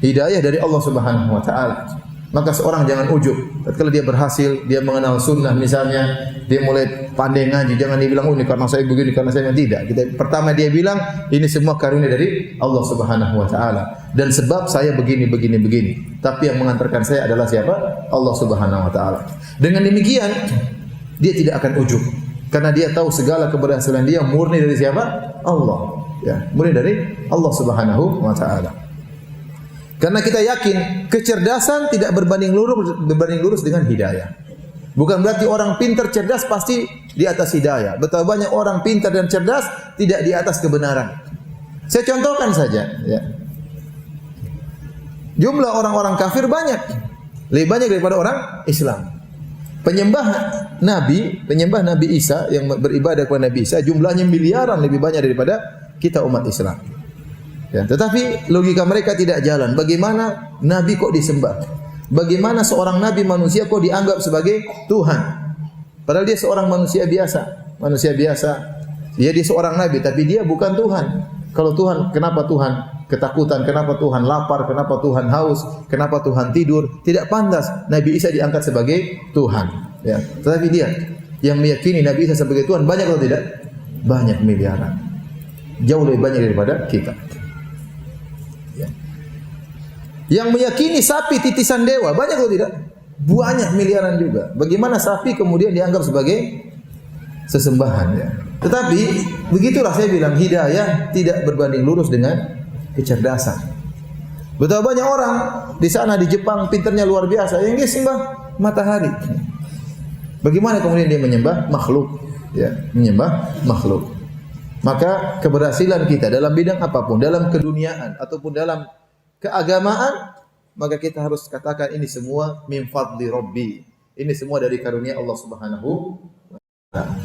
hidayah dari Allah Subhanahu wa taala. Maka seorang jangan ujub. Kalau dia berhasil, dia mengenal sunnah misalnya, dia mulai pandai ngaji, jangan dia bilang, oh ini karena saya begini, karena saya tidak. Pertama dia bilang, ini semua karunia dari Allah Subhanahu wa taala. Dan sebab saya begini. Tapi yang mengantarkan saya adalah siapa? Allah Subhanahu wa taala. Dengan demikian, dia tidak akan ujub. Karena dia tahu segala keberhasilan dia murni dari siapa? Allah. Ya, murni dari Allah Subhanahu wa taala. Karena kita yakin kecerdasan tidak berbanding lurus dengan hidayah. Bukan berarti orang pintar cerdas pasti di atas hidayah. Betapa banyak orang pintar dan cerdas tidak di atas kebenaran. Saya contohkan saja. Ya. Jumlah orang-orang kafir banyak, lebih banyak daripada orang Islam. Penyembah Nabi Isa yang beribadah kepada Nabi Isa jumlahnya miliaran lebih banyak daripada kita umat Islam. Ya, tetapi logika mereka tidak jalan. Bagaimana Nabi kok disembah? Bagaimana seorang Nabi manusia kok dianggap sebagai Tuhan? Padahal dia seorang manusia biasa. Dia seorang Nabi, tapi dia bukan Tuhan. Kalau Tuhan, kenapa Tuhan ketakutan? Kenapa Tuhan lapar? Kenapa Tuhan haus? Kenapa Tuhan tidur? Tidak pantas Nabi Isa diangkat sebagai Tuhan. Ya, tetapi dia yang meyakini Nabi Isa sebagai Tuhan banyak atau tidak? Banyak, miliaran. Jauh lebih banyak daripada kita. Yang meyakini sapi titisan dewa banyak atau tidak? Banyak, miliaran juga. Bagaimana sapi kemudian dianggap sebagai sesembahan ya. Tetapi begitulah saya bilang, hidayah tidak berbanding lurus dengan kecerdasan. Betapa banyak orang di sana di Jepang pintarnya luar biasa, yang dia sembah matahari. Bagaimana kemudian dia menyembah makhluk ya, menyembah makhluk. Maka keberhasilan kita dalam bidang apapun, dalam keduniaan ataupun dalam keagamaan, maka kita harus katakan ini semua min fadli Rabbi. Ini semua dari karunia Allah Subhanahu wa taala.